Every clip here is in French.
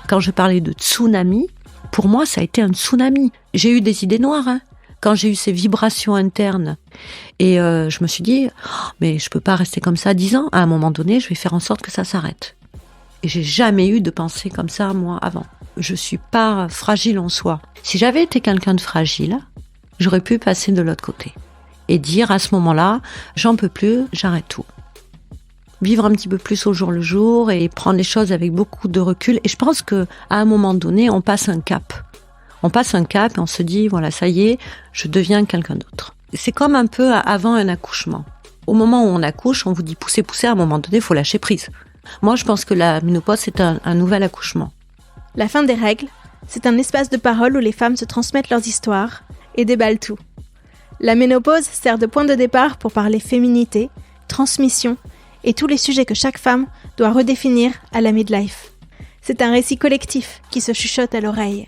Quand je parlais de tsunami, pour moi, ça a été un tsunami. J'ai eu des idées noires, hein. Quand j'ai eu ces vibrations internes. Et je me suis dit, oh, mais je peux pas rester comme ça 10 ans. À un moment donné, je vais faire en sorte que ça s'arrête. Et j'ai jamais eu de pensée comme ça, moi, avant. Je suis pas fragile en soi. Si j'avais été quelqu'un de fragile, j'aurais pu passer de l'autre côté. Et dire à ce moment-là, j'en peux plus, j'arrête tout. Vivre un petit peu plus au jour le jour et prendre les choses avec beaucoup de recul. Et je pense que à un moment donné, on passe un cap. On passe un cap et on se dit, voilà, ça y est, je deviens quelqu'un d'autre. C'est comme un peu avant un accouchement. Au moment où on accouche, on vous dit pousser, à un moment donné, il faut lâcher prise. Moi, je pense que la ménopause, c'est un nouvel accouchement. La fin des règles, c'est un espace de parole où les femmes se transmettent leurs histoires et déballent tout. La ménopause sert de point de départ pour parler féminité, transmission et tous les sujets que chaque femme doit redéfinir à la midlife. C'est un récit collectif qui se chuchote à l'oreille.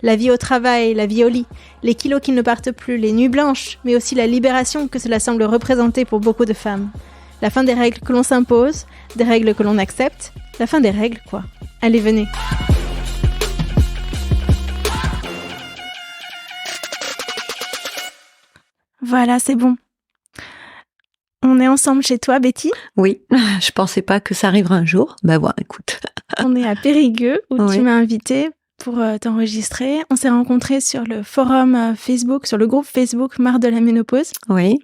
La vie au travail, la vie au lit, les kilos qui ne partent plus, les nuits blanches, mais aussi la libération que cela semble représenter pour beaucoup de femmes. La fin des règles que l'on s'impose, des règles que l'on accepte, la fin des règles, quoi. Allez, venez. Voilà, c'est bon. On est ensemble chez toi, Betty ? Oui, je pensais pas que ça arriverait un jour. Ben voilà, écoute. On est à Périgueux, où Oui. tu m'as invitée pour t'enregistrer. On s'est rencontrés sur le forum Facebook, sur le groupe Facebook Marre de la ménopause. Oui.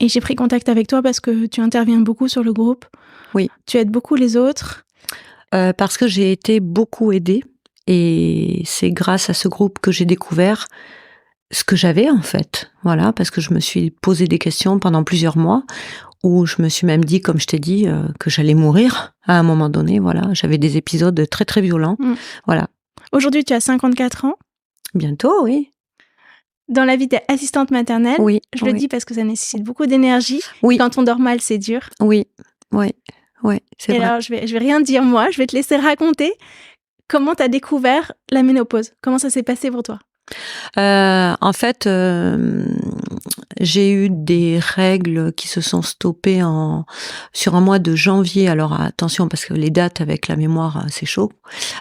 Et j'ai pris contact avec toi parce que tu interviens beaucoup sur le groupe. Oui. Tu aides beaucoup les autres. Parce que j'ai été beaucoup aidée. Et c'est grâce à ce groupe que j'ai découvert ce que j'avais en fait. Voilà, parce que je me suis posé des questions pendant plusieurs mois où je me suis même dit, comme je t'ai dit, que j'allais mourir à un moment donné. Voilà, j'avais des épisodes très très violents. Voilà. Aujourd'hui, tu as 54 ans. Bientôt, oui. Dans la vie, tu es assistante maternelle. Oui. Je le dis parce que ça nécessite beaucoup d'énergie. Oui. Quand on dort mal, c'est dur. Oui, c'est Et vrai. alors, je vais rien dire moi. Je vais te laisser raconter comment tu as découvert la ménopause. Comment ça s'est passé pour toi ? En fait, j'ai eu des règles qui se sont stoppées sur un mois de janvier. Alors attention, parce que les dates avec la mémoire, c'est chaud.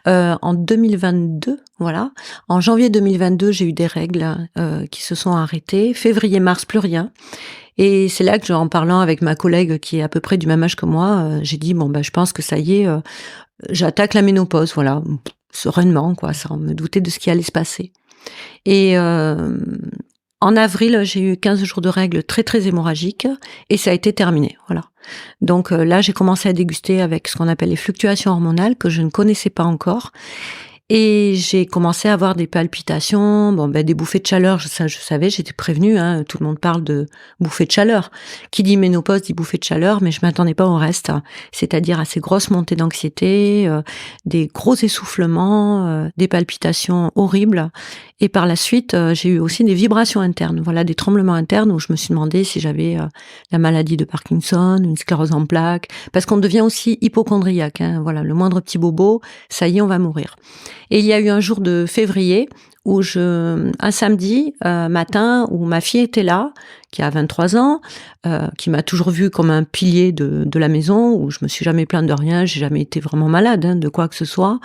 En 2022, voilà. En janvier 2022, j'ai eu des règles qui se sont arrêtées. Février-mars, plus rien. Et c'est là que, en parlant avec ma collègue qui est à peu près du même âge que moi, j'ai dit je pense que ça y est, j'attaque la ménopause, voilà, sereinement, quoi, sans me douter de ce qui allait se passer. Et en avril, j'ai eu 15 jours de règles très très hémorragiques et ça a été terminé, voilà. Donc là, j'ai commencé à déguster avec ce qu'on appelle les fluctuations hormonales que je ne connaissais pas encore. Et j'ai commencé à avoir des palpitations, des bouffées de chaleur, ça je savais, j'étais prévenue, hein, tout le monde parle de bouffées de chaleur. Qui dit ménopause dit bouffées de chaleur, mais je m'attendais pas au reste, c'est-à-dire à ces grosses montées d'anxiété, des gros essoufflements, des palpitations horribles. Et par la suite, j'ai eu aussi des vibrations internes, voilà, des tremblements internes où je me suis demandé si j'avais la maladie de Parkinson, une sclérose en plaques, parce qu'on devient aussi hypocondriaque, hein, voilà, le moindre petit bobo, ça y est, on va mourir. Et il y a eu un jour de février où un samedi matin où ma fille était là, qui a 23 ans, qui m'a toujours vue comme un pilier de la maison, où je me suis jamais plainte de rien, j'ai jamais été vraiment malade, hein, de quoi que ce soit.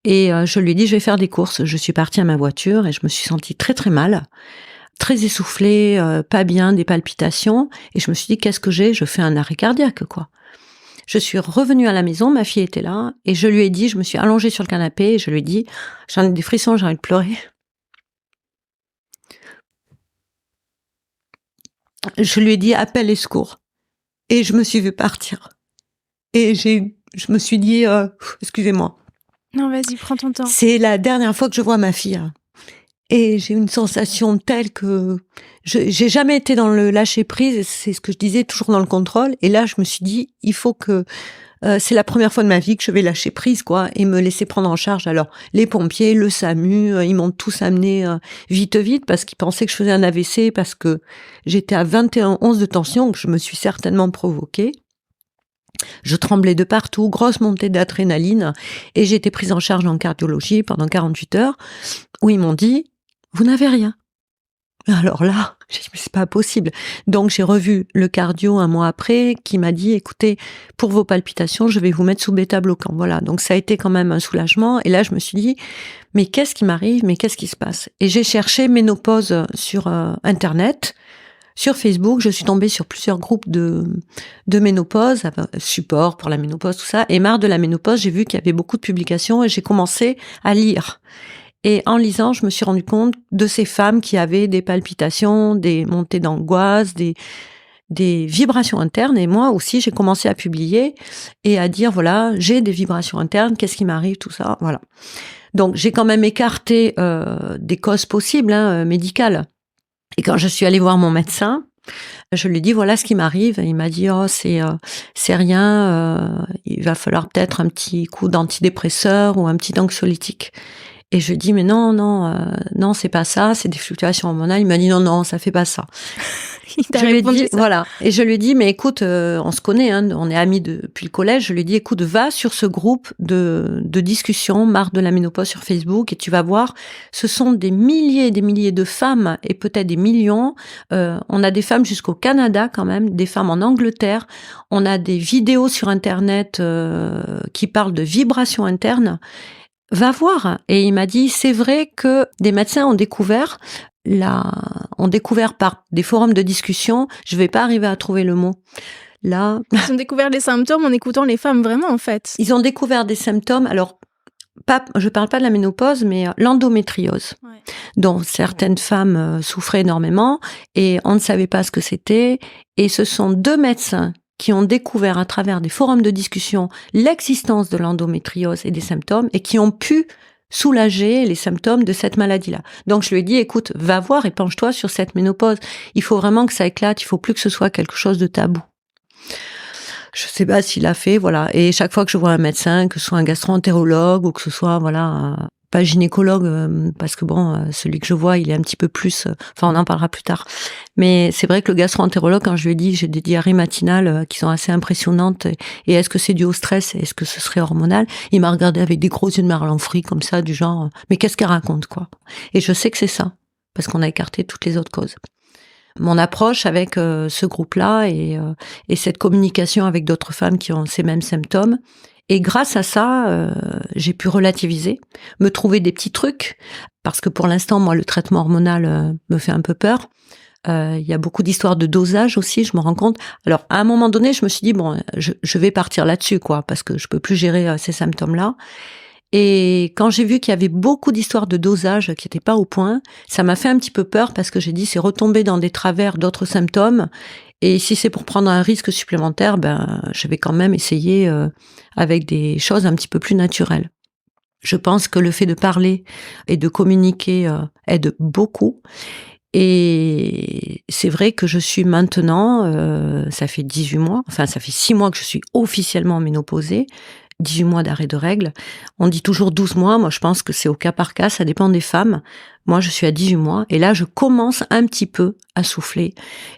Et je lui ai dit, je vais faire des courses. Je suis partie à ma voiture et je me suis sentie très très mal, très essoufflée, pas bien, des palpitations. Et je me suis dit, qu'est-ce que j'ai ? Je fais un arrêt cardiaque, quoi. Je suis revenue à la maison, ma fille était là, et je lui ai dit, je me suis allongée sur le canapé, et je lui ai dit, j'en ai des frissons, j'ai envie de pleurer. Je lui ai dit, appelle les secours. Et je me suis vue partir. Et je me suis dit, excusez-moi. Non, vas-y, prends ton temps. C'est la dernière fois que je vois ma fille. Et j'ai une sensation telle que j'ai jamais été dans le lâcher prise, c'est ce que je disais, toujours dans le contrôle. Et là, je me suis dit, il faut que c'est la première fois de ma vie que je vais lâcher prise, quoi, et me laisser prendre en charge. Alors, les pompiers, le SAMU, ils m'ont tous amené vite, parce qu'ils pensaient que je faisais un AVC, parce que j'étais à 21,11 de tension, que je me suis certainement provoquée. Je tremblais de partout, grosse montée d'adrénaline, et j'ai été prise en charge en cardiologie pendant 48 heures, où ils m'ont dit, vous n'avez rien. Alors là, j'ai dit: «Mais c'est pas possible». Donc j'ai revu le cardio un mois après qui m'a dit: «Écoutez, pour vos palpitations, je vais vous mettre sous bêta-bloquant». Voilà, donc ça a été quand même un soulagement et là je me suis dit: «Mais qu'est-ce qui m'arrive? Mais qu'est-ce qui se passe?» Et j'ai cherché ménopause sur, internet, sur Facebook. Je suis tombée sur plusieurs groupes de ménopause, support pour la ménopause, tout ça, et marre de la ménopause, j'ai vu qu'il y avait beaucoup de publications et j'ai commencé à lire. Et en lisant, je me suis rendu compte de ces femmes qui avaient des palpitations, des montées d'angoisse, des vibrations internes. Et moi aussi, j'ai commencé à publier et à dire, voilà, j'ai des vibrations internes, qu'est-ce qui m'arrive, tout ça, voilà. Donc, j'ai quand même écarté des causes possibles, médicales. Et quand je suis allée voir mon médecin, je lui ai dit, voilà ce qui m'arrive. Et il m'a dit, oh, c'est rien, il va falloir peut-être un petit coup d'antidépresseur ou un petit anxiolytique. Et je lui dis, mais non, non, c'est pas ça, c'est des fluctuations hormonales. Il m'a dit, non, ça fait pas ça. Il t'a Je lui ai répondu dit, ça. voilà. Et je lui ai dit, mais écoute, on se connaît, on est amis depuis le collège. Je lui ai dit, écoute, va sur ce groupe de discussion, marre de la ménopause sur Facebook, et tu vas voir, ce sont des milliers et des milliers de femmes, et peut-être des millions. On a des femmes jusqu'au Canada quand même, des femmes en Angleterre. On a des vidéos sur Internet qui parlent de vibrations internes. Va voir. Et il m'a dit, c'est vrai que des médecins ont découvert par des forums de discussion, je vais pas arriver à trouver le mot. Là, Ils ont découvert les symptômes en écoutant les femmes vraiment, en fait. ils ont découvert des symptômes, alors, je parle pas de la ménopause, mais l'endométriose, Ouais. dont certaines femmes souffraient énormément, et on ne savait pas ce que c'était, et ce sont 2 médecins qui ont découvert à travers des forums de discussion l'existence de l'endométriose et des symptômes, et qui ont pu soulager les symptômes de cette maladie-là. Donc je lui ai dit, écoute, va voir et penche-toi sur cette ménopause. Il faut vraiment que ça éclate, il faut plus que ce soit quelque chose de tabou. Je sais pas s'il a fait, voilà. Et chaque fois que je vois un médecin, que ce soit un gastro-entérologue ou que ce soit, voilà, pas gynécologue, parce que bon, celui que je vois, il est un petit peu plus, on en parlera plus tard. Mais c'est vrai que le gastro-entérologue, quand je lui ai dit, j'ai des diarrhées matinales qui sont assez impressionnantes, et est-ce que c'est dû au stress, est-ce que ce serait hormonal? Il m'a regardé avec des gros yeux de marlanfrie, comme ça, du genre, mais qu'est-ce qu'elle raconte, quoi? Et je sais que c'est ça, parce qu'on a écarté toutes les autres causes. Mon approche avec ce groupe-là et cette communication avec d'autres femmes qui ont ces mêmes symptômes. Et grâce à ça, j'ai pu relativiser, me trouver des petits trucs, parce que pour l'instant, moi, le traitement hormonal me fait un peu peur. Il y a beaucoup d'histoires de dosage aussi, je me rends compte. Alors, à un moment donné, je me suis dit, bon, je vais partir là-dessus, quoi, parce que je peux plus gérer ces symptômes-là. Et quand j'ai vu qu'il y avait beaucoup d'histoires de dosage qui n'étaient pas au point, ça m'a fait un petit peu peur parce que j'ai dit c'est retomber dans des travers d'autres symptômes. Et si c'est pour prendre un risque supplémentaire, je vais quand même essayer avec des choses un petit peu plus naturelles. Je pense que le fait de parler et de communiquer aide beaucoup. Et c'est vrai que je suis maintenant, ça fait 18 mois, ça fait 6 mois que je suis officiellement ménopausée, 18 mois d'arrêt de règles. On dit toujours 12 mois, moi je pense que c'est au cas par cas, ça dépend des femmes. Moi je suis à 18 mois et là je commence un petit peu à souffler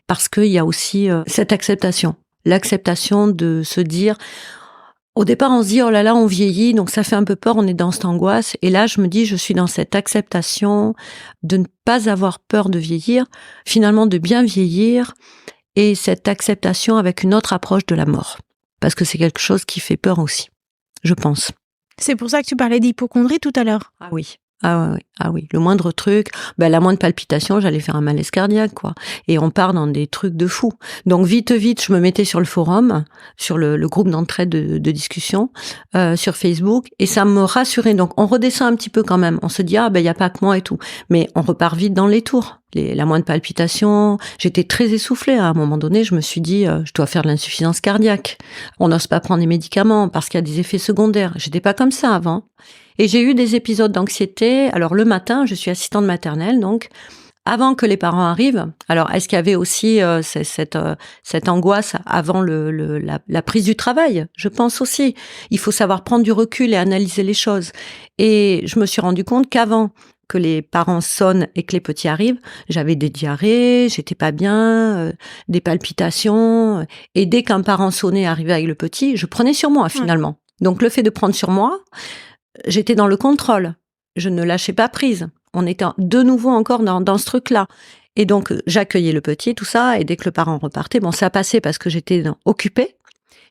parce qu'il y a aussi cette acceptation. L'acceptation de se dire, au départ on se dit oh là là on vieillit, donc ça fait un peu peur, on est dans cette angoisse. Et là je me dis je suis dans cette acceptation de ne pas avoir peur de vieillir, finalement de bien vieillir, et cette acceptation avec une autre approche de la mort. Parce que c'est quelque chose qui fait peur aussi, je pense. C'est pour ça que tu parlais d'hypocondrie tout à l'heure. Ah oui. Ah oui. Le moindre truc, la moindre palpitation, j'allais faire un malaise cardiaque, quoi. Et on part dans des trucs de fou. Donc vite, je me mettais sur le forum, sur le groupe d'entraide de discussion, sur Facebook, et ça me rassurait. Donc on redescend un petit peu quand même. On se dit, il y a pas que moi et tout. Mais on repart vite dans les tours. La moindre palpitation, j'étais très essoufflée. À un moment donné, je me suis dit, je dois faire de l'insuffisance cardiaque. On n'ose pas prendre des médicaments parce qu'il y a des effets secondaires. J'étais pas comme ça avant. Et j'ai eu des épisodes d'anxiété. Alors le matin, je suis assistante maternelle, donc avant que les parents arrivent. Alors est-ce qu'il y avait aussi cette angoisse avant la prise du travail? Je pense aussi. Il faut savoir prendre du recul et analyser les choses. Et je me suis rendu compte qu'avant que les parents sonnent et que les petits arrivent, j'avais des diarrhées, j'étais pas bien, des palpitations. Et dès qu'un parent sonnait, arrivait avec le petit, je prenais sur moi finalement. Donc le fait de prendre sur moi, j'étais dans le contrôle. Je ne lâchais pas prise. On était de nouveau encore dans ce truc-là. Et donc, j'accueillais le petit, tout ça, et dès que le parent repartait, ça passait parce que j'étais occupée.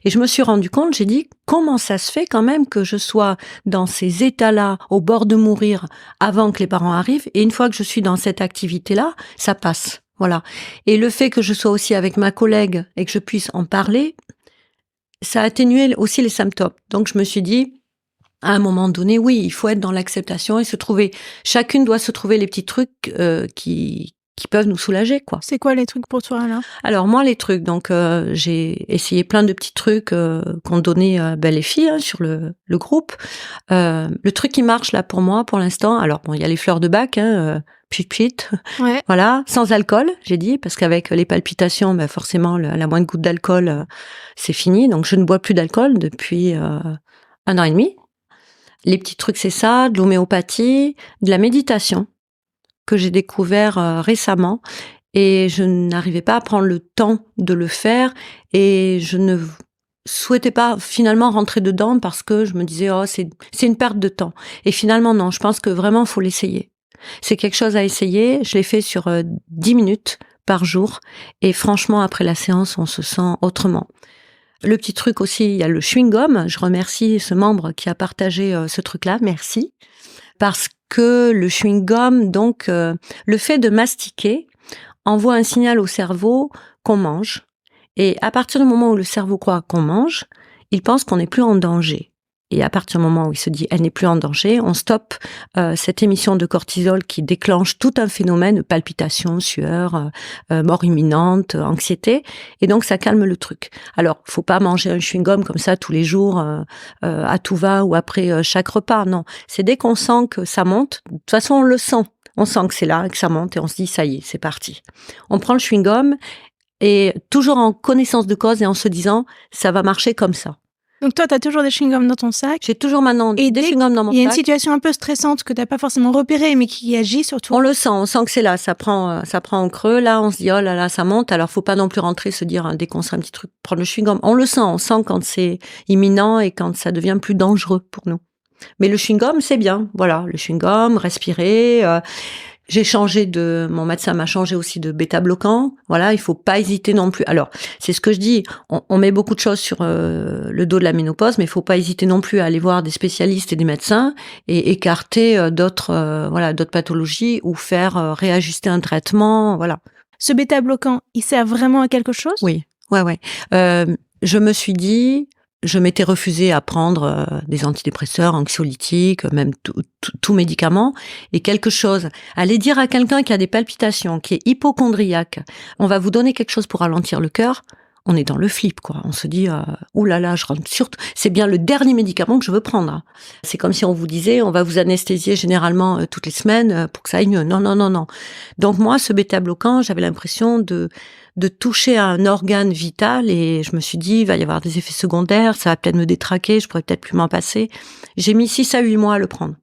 Et je me suis rendu compte, j'ai dit, comment ça se fait quand même que je sois dans ces états-là, au bord de mourir, avant que les parents arrivent, et une fois que je suis dans cette activité-là, ça passe. Voilà. Et le fait que je sois aussi avec ma collègue et que je puisse en parler, ça a atténué aussi les symptômes. Donc, je me suis dit, à un moment donné, oui, il faut être dans l'acceptation et chacune doit se trouver les petits trucs qui peuvent nous soulager, quoi. C'est quoi les trucs pour toi, là? Alors, moi, les trucs, donc, j'ai essayé plein de petits trucs qu'ont donné les filles sur le groupe. Le truc qui marche, là, pour moi, pour l'instant, alors, bon, il y a les fleurs de bac, pchit, Ouais. voilà, sans alcool, j'ai dit, parce qu'avec les palpitations, forcément, la moindre goutte d'alcool, c'est fini. Donc, je ne bois plus d'alcool depuis 1 an et demi. Les petits trucs, c'est ça, de l'homéopathie, de la méditation, que j'ai découvert récemment. Et je n'arrivais pas à prendre le temps de le faire. Et je ne souhaitais pas finalement rentrer dedans parce que je me disais, oh, c'est une perte de temps. Et finalement, non, je pense que vraiment, il faut l'essayer. C'est quelque chose à essayer. Je l'ai fait sur 10 minutes par jour. Et franchement, après la séance, on se sent autrement. Le petit truc aussi, il y a le chewing-gum. Je remercie ce membre qui a partagé ce truc-là. Merci. Parce que le chewing-gum, donc, le fait de mastiquer envoie un signal au cerveau qu'on mange. Et à partir du moment où le cerveau croit qu'on mange, il pense qu'on n'est plus en danger. Et à partir du moment où il se dit « elle n'est plus en danger », on stoppe cette émission de cortisol qui déclenche tout un phénomène de palpitations, sueur, mort imminente, anxiété. Et donc, ça calme le truc. Alors, faut pas manger un chewing-gum comme ça tous les jours, à tout va ou après chaque repas. Non, c'est dès qu'on sent que ça monte. De toute façon, on le sent. On sent que c'est là, que ça monte et on se dit « ça y est, c'est parti ». On prend le chewing-gum et toujours en connaissance de cause et en se disant « ça va marcher comme ça ». Donc toi, tu as toujours des chewing-gums dans ton sac. J'ai toujours maintenant des chewing-gums dans mon sac. Il y a une situation un peu stressante que tu n'as pas forcément repérée, mais qui agit sur toi. On sent que c'est là, ça prend en creux. Là, on se dit, oh là là, ça monte. Alors, faut pas non plus rentrer, se dire, dès qu'on sent un petit truc, prendre le chewing-gum. On sent quand c'est imminent et quand ça devient plus dangereux pour nous. Mais le chewing-gum, c'est bien. Voilà, le chewing-gum, respirer. J'ai changé mon médecin m'a changé aussi de bêta-bloquant. Voilà, il faut pas hésiter non plus. Alors, c'est ce que je dis, on met beaucoup de choses sur le dos de la ménopause, mais il faut pas hésiter non plus à aller voir des spécialistes et des médecins et écarter d'autres pathologies ou faire réajuster un traitement, voilà. Ce bêta-bloquant, il sert vraiment à quelque chose? Oui, ouais. Je me suis dit, je m'étais refusée à prendre des antidépresseurs, anxiolytiques, même tout médicament. Et quelque chose, aller dire à quelqu'un qui a des palpitations, qui est hypocondriaque, on va vous donner quelque chose pour ralentir le cœur, on est dans le flip, quoi. On se dit, oulala, je rentre surtout, c'est bien le dernier médicament que je veux prendre. C'est comme si on vous disait, on va vous anesthésier généralement toutes les semaines pour que ça aille mieux. Non. Donc moi, ce bêta-bloquant, j'avais l'impression de toucher à un organe vital et je me suis dit, il va y avoir des effets secondaires, ça va peut-être me détraquer, je pourrais peut-être plus m'en passer. J'ai mis 6 à 8 mois à le prendre.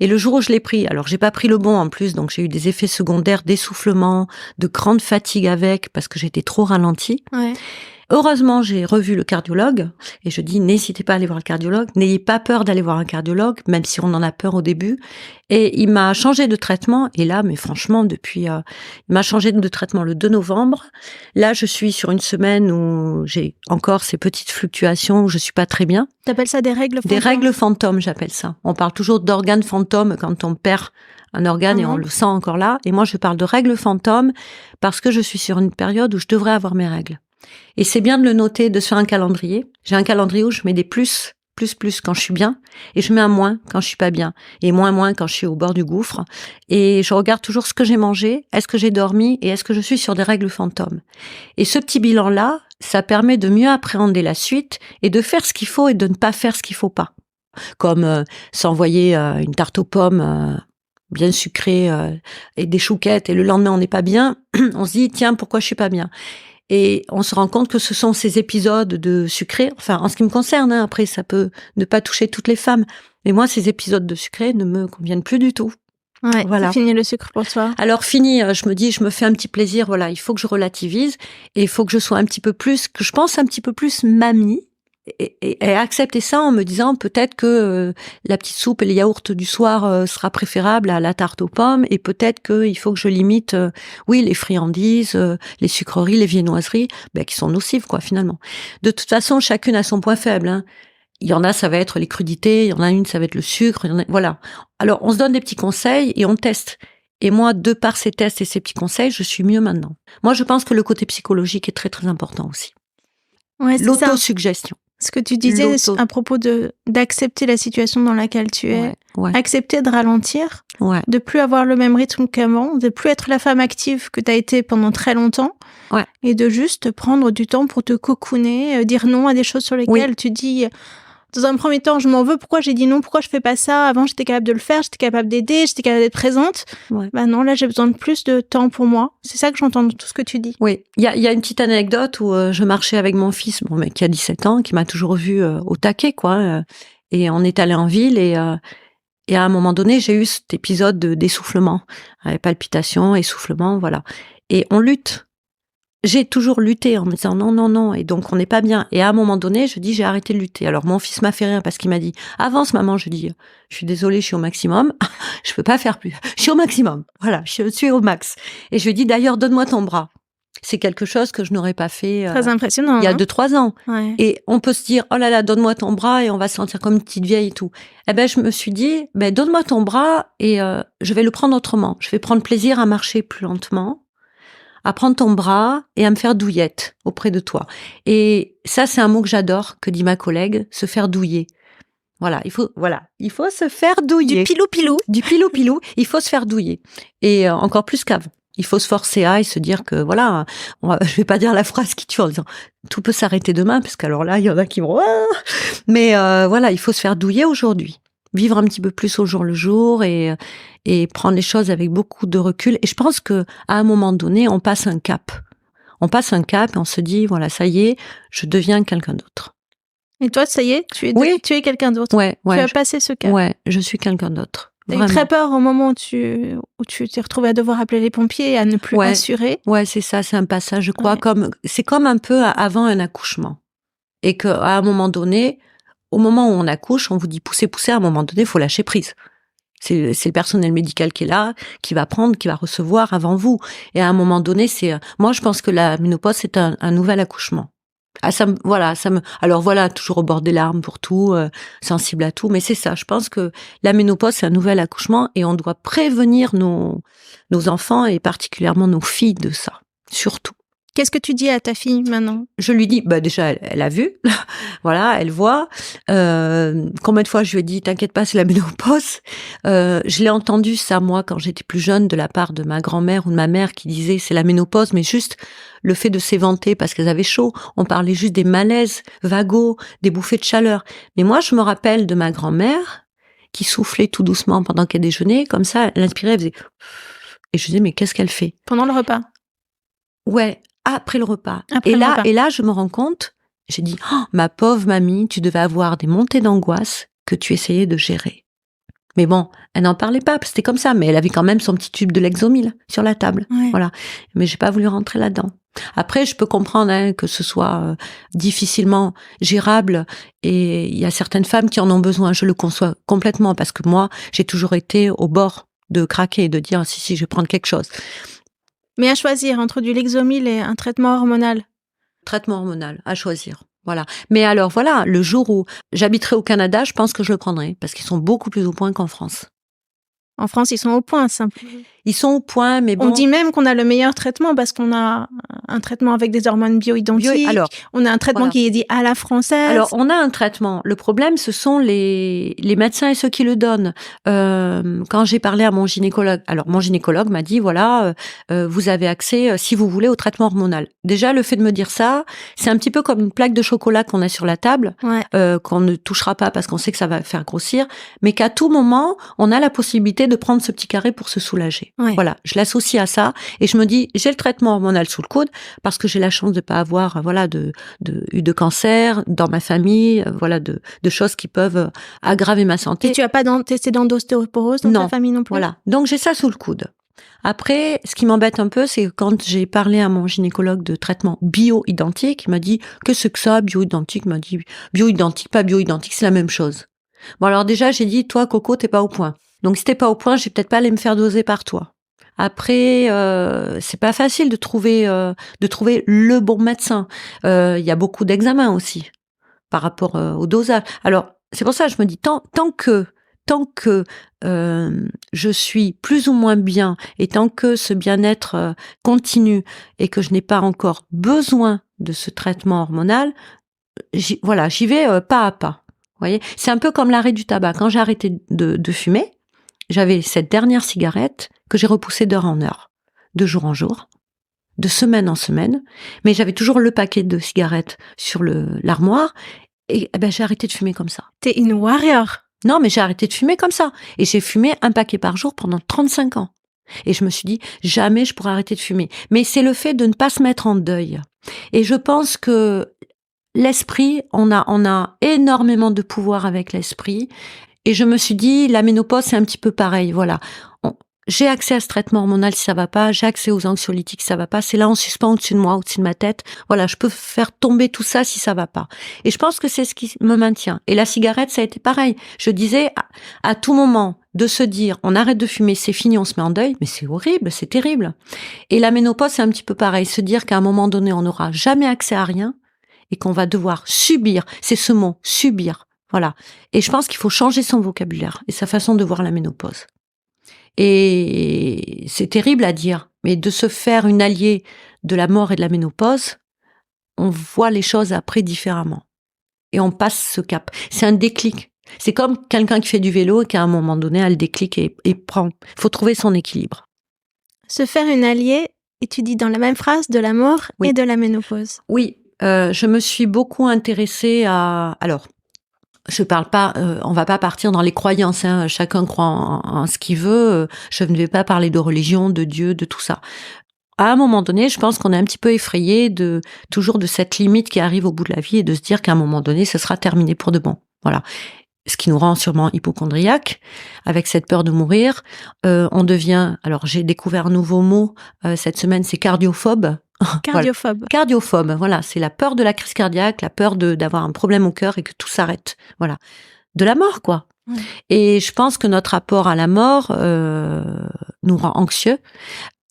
Et le jour où je l'ai pris, alors j'ai pas pris le bon en plus, donc j'ai eu des effets secondaires, d'essoufflement, de grande fatigue avec, parce que j'étais trop ralentie. Ouais. Heureusement, j'ai revu le cardiologue et je dis n'hésitez pas à aller voir le cardiologue, n'ayez pas peur d'aller voir un cardiologue, même si on en a peur au début. Et il m'a changé de traitement et là, mais franchement, depuis, il m'a changé de traitement le 2 novembre. Là, je suis sur une semaine où j'ai encore ces petites fluctuations où je suis pas très bien. T'appelles ça des règles fantômes? Des règles fantômes, j'appelle ça. On parle toujours d'organes fantômes quand on perd un organe et on le sent encore là. Et moi, je parle de règles fantômes parce que je suis sur une période où je devrais avoir mes règles. Et c'est bien de le noter, de se faire un calendrier. J'ai un calendrier où je mets des plus quand je suis bien, et je mets un moins quand je suis pas bien, et moins quand je suis au bord du gouffre. Et je regarde toujours ce que j'ai mangé, est-ce que j'ai dormi, et est-ce que je suis sur des règles fantômes. Et ce petit bilan-là, ça permet de mieux appréhender la suite, et de faire ce qu'il faut et de ne pas faire ce qu'il faut pas. Comme s'envoyer une tarte aux pommes bien sucrée et des chouquettes, et le lendemain on n'est pas bien, on se dit, tiens, pourquoi je suis pas bien ? Et on se rend compte que ce sont ces épisodes de sucré, enfin, en ce qui me concerne, après, ça peut ne pas toucher toutes les femmes. Mais moi, ces épisodes de sucré ne me conviennent plus du tout. Ouais, voilà. C'est fini le sucre pour toi. Alors, fini, je me dis, je me fais un petit plaisir, voilà, il faut que je relativise, et il faut que je sois un petit peu plus, que je pense un petit peu plus mamie, et accepter ça en me disant peut-être que la petite soupe et les yaourts du soir sera préférable à la tarte aux pommes, et peut-être qu'il faut que je limite, oui, les friandises, les sucreries, les viennoiseries, qui sont nocives, quoi, finalement. De toute façon, chacune a son point faible, hein. Il y en a, ça va être les crudités, il y en a une, ça va être le sucre, voilà. Alors, on se donne des petits conseils et on teste. Et moi, de par ces tests et ces petits conseils, je suis mieux maintenant. Moi, je pense que le côté psychologique est très, très important aussi. Ouais, c'est l'autosuggestion. Ce que tu disais à propos d'accepter la situation dans laquelle tu es, accepter de ralentir, de plus avoir le même rythme qu'avant, de plus être la femme active que tu as été pendant très longtemps, et de juste prendre du temps pour te cocooner, dire non à des choses sur lesquelles tu dis... Dans un premier temps, je m'en veux. Pourquoi j'ai dit non? Pourquoi je fais pas ça? Avant, j'étais capable de le faire, j'étais capable d'aider, j'étais capable d'être présente. Non, là, j'ai besoin de plus de temps pour moi. C'est ça que j'entends dans tout ce que tu dis. Oui, il y a une petite anecdote où je marchais avec mon fils, qui a 17 ans, qui m'a toujours vue au taquet, quoi. Et on est allé en ville et à un moment donné, j'ai eu cet épisode d'essoufflement, palpitations, essoufflement, voilà. Et on lutte. J'ai toujours lutté en me disant non, et donc on n'est pas bien. Et à un moment donné, je dis j'ai arrêté de lutter. Alors mon fils m'a fait rire parce qu'il m'a dit avance maman. Je dis je suis désolée, je suis au maximum, je peux pas faire plus. Je suis au maximum, voilà, je suis au max. Et je lui dis d'ailleurs donne-moi ton bras. C'est quelque chose que je n'aurais pas fait. Très impressionnant. Il y a 2-3 ans. Ouais. Et on peut se dire oh là là, donne-moi ton bras et on va se sentir comme une petite vieille et tout. Eh ben je me suis dit donne-moi ton bras et je vais le prendre autrement. Je vais prendre plaisir à marcher plus lentement, à prendre ton bras et à me faire douillette auprès de toi. Et ça, c'est un mot que j'adore, que dit ma collègue, se faire douiller. Voilà, il faut se faire douiller. Du pilou-pilou. Du pilou-pilou, il faut se faire douiller. Et encore plus qu'avant. Il faut se forcer à et se dire que, voilà, je vais pas dire la phrase qui tue en disant tout peut s'arrêter demain, parce qu'alors là, il y en a qui vont... Mais voilà, il faut se faire douiller aujourd'hui. Vivre un petit peu plus au jour le jour et prendre les choses avec beaucoup de recul. Et je pense que à un moment donné, on passe un cap. On passe un cap et on se dit, voilà, ça y est, je deviens quelqu'un d'autre. Et toi, ça y est, tu es quelqu'un d'autre. Ouais, tu as passé ce cap. Ouais, je suis quelqu'un d'autre. T'as eu très peur au moment où tu t'es retrouvée à devoir appeler les pompiers et à ne plus assurer. Ouais, c'est ça, c'est un passage, je crois, c'est comme un peu avant un accouchement. Et qu'à un moment donné, au moment où on accouche, on vous dit pousser, à un moment donné, il faut lâcher prise. C'est le personnel médical qui est là, qui va prendre, qui va recevoir avant vous. Et à un moment donné, moi, je pense que la ménopause, c'est un nouvel accouchement. Alors voilà, toujours au bord des larmes pour tout, sensible à tout, mais c'est ça. Je pense que la ménopause, c'est un nouvel accouchement et on doit prévenir nos enfants et particulièrement nos filles de ça, surtout. Qu'est-ce que tu dis à ta fille maintenant? Je lui dis, déjà, elle a vu, voilà, elle voit. Combien de fois je lui ai dit, t'inquiète pas, c'est la ménopause. Je l'ai entendu ça, moi, quand j'étais plus jeune, de la part de ma grand-mère ou de ma mère qui disait, c'est la ménopause, mais juste le fait de s'éventer parce qu'elles avaient chaud. On parlait juste des malaises vagos, des bouffées de chaleur. Mais moi, je me rappelle de ma grand-mère qui soufflait tout doucement pendant qu'elle déjeunait, comme ça, elle inspirait, elle faisait... Et je disais, mais qu'est-ce qu'elle fait? Pendant le repas? Ouais. Après le repas. Et là, je me rends compte, j'ai dit, oh, ma pauvre mamie, tu devais avoir des montées d'angoisse que tu essayais de gérer. Mais bon, elle n'en parlait pas, c'était comme ça, mais elle avait quand même son petit tube de Lexomil sur la table. Ouais. Voilà. Mais j'ai pas voulu rentrer là-dedans. Après, je peux comprendre que ce soit difficilement gérable et il y a certaines femmes qui en ont besoin. Je le conçois complètement parce que moi, j'ai toujours été au bord de craquer et de dire, si, je vais prendre quelque chose. Mais à choisir entre du Lexomil et un traitement hormonal. Traitement hormonal, à choisir. Voilà. Mais alors voilà, le jour où j'habiterai au Canada, je pense que je le prendrai parce qu'ils sont beaucoup plus au point qu'en France. En France, ils sont au point, simple. Ils sont au point, mais bon... On dit même qu'on a le meilleur traitement parce qu'on a un traitement avec des hormones bioidentiques. On a un traitement qui est dit à la française. Alors, on a un traitement. Le problème, ce sont les médecins et ceux qui le donnent. Quand j'ai parlé à mon gynécologue, alors mon gynécologue m'a dit, voilà, vous avez accès, si vous voulez, au traitement hormonal. Déjà, le fait de me dire ça, c'est un petit peu comme une plaque de chocolat qu'on a sur la table, qu'on ne touchera pas parce qu'on sait que ça va faire grossir, mais qu'à tout moment, on a la possibilité de prendre ce petit carré pour se soulager. Ouais. Voilà, je l'associe à ça et je me dis, j'ai le traitement hormonal sous le coude parce que j'ai la chance de pas avoir, eu de cancer dans ma famille, de choses qui peuvent aggraver ma santé. Et tu as pas testé d'endostéoporose dans ta famille non plus? Voilà. Donc j'ai ça sous le coude. Après, ce qui m'embête un peu, c'est que quand j'ai parlé à mon gynécologue de traitement bio-identique, il m'a dit que c'est que ça, bio-identique, il m'a dit bio-identique, pas bio-identique, c'est la même chose. Bon, alors déjà, j'ai dit, toi, Coco, t'es pas au point. Donc, si t'es pas au point, je vais peut-être pas aller me faire doser par toi. Après, c'est pas facile de trouver le bon médecin. Il y a beaucoup d'examens aussi par rapport au dosage. Alors, c'est pour ça que je me dis, tant que je suis plus ou moins bien et tant que ce bien-être continue et que je n'ai pas encore besoin de ce traitement hormonal, j'y vais pas à pas. Vous voyez, c'est un peu comme l'arrêt du tabac. Quand j'ai arrêté de fumer, j'avais cette dernière cigarette que j'ai repoussée d'heure en heure, de jour en jour, de semaine en semaine, mais j'avais toujours le paquet de cigarettes sur l'armoire et j'ai arrêté de fumer comme ça. T'es une warrior. Non, mais j'ai arrêté de fumer comme ça. Et j'ai fumé un paquet par jour pendant 35 ans. Et je me suis dit, jamais je pourrai arrêter de fumer. Mais c'est le fait de ne pas se mettre en deuil. Et je pense que l'esprit, on a énormément de pouvoir avec l'esprit. Et je me suis dit, la ménopause, c'est un petit peu pareil. Voilà. J'ai accès à ce traitement hormonal si ça va pas, j'ai accès aux anxiolytiques si ça va pas, c'est là en suspens au-dessus de moi, au-dessus de ma tête. Voilà, je peux faire tomber tout ça si ça va pas. Et je pense que c'est ce qui me maintient. Et la cigarette, ça a été pareil. Je disais, à tout moment, de se dire, on arrête de fumer, c'est fini, on se met en deuil, mais c'est horrible, c'est terrible. Et la ménopause, c'est un petit peu pareil. Se dire qu'à un moment donné, on n'aura jamais accès à rien et qu'on va devoir subir. C'est ce mot, subir. Voilà. Et je pense qu'il faut changer son vocabulaire et sa façon de voir la ménopause. Et c'est terrible à dire, mais de se faire une alliée de la mort et de la ménopause, on voit les choses après différemment. Et on passe ce cap. C'est un déclic. C'est comme quelqu'un qui fait du vélo et qui à un moment donné a le déclic et prend. Il faut trouver son équilibre. Se faire une alliée, et tu dis dans la même phrase, de la mort et de la ménopause. Oui, je me suis beaucoup intéressée à... Alors, je parle pas, on va pas partir dans les croyances, hein, chacun croit en ce qu'il veut, je ne vais pas parler de religion, de Dieu, de tout ça. À un moment donné, je pense qu'on est un petit peu effrayé toujours de cette limite qui arrive au bout de la vie et de se dire qu'à un moment donné, ce sera terminé pour de bon. Voilà. Ce qui nous rend sûrement hypocondriaques, avec cette peur de mourir. On devient, alors j'ai découvert un nouveau mot cette semaine, c'est cardiophobe. Cardiophobe. Voilà. Cardiophobe, voilà, c'est la peur de la crise cardiaque, la peur d'avoir un problème au cœur et que tout s'arrête. Voilà. De la mort, quoi. Ouais. Et je pense que notre rapport à la mort nous rend anxieux.